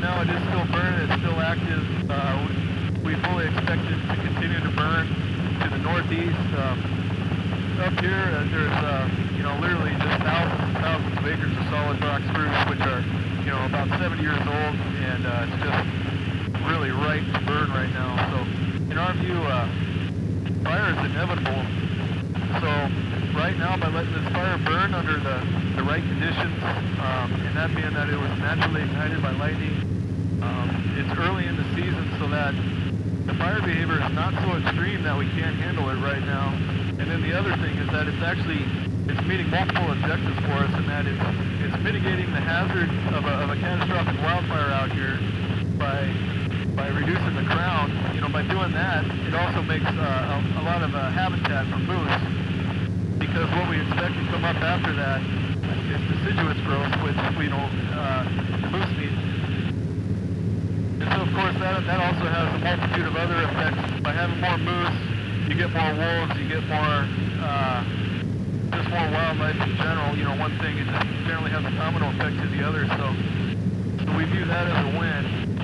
right now it is still burning, it's still active. We fully expect it to continue to burn to the northeast. Up here, there's, literally just thousands and thousands of acres of solid rock spruce, which are, about 70 years old, and it's just really ripe to burn right now. So, in our view, fire is inevitable. So, right now, by letting this fire burn under the right conditions, and that being that it was naturally ignited by lightning, it's early in the season, so that the fire behavior is not so extreme that we can't handle it right now. And then the other thing is that it's meeting multiple objectives for us, in that it's mitigating the hazard of a catastrophic wildfire out here by reducing the crown. By doing that, it also makes a lot of habitat for moose, because what we expect to come up after that is deciduous growth, which the moose need. And so, of course, that also has a multitude of other effects. By having more moose, you get more wolves, you get more, just more wildlife in general. One thing, it just generally has a domino effect to the other. So we view that as a win.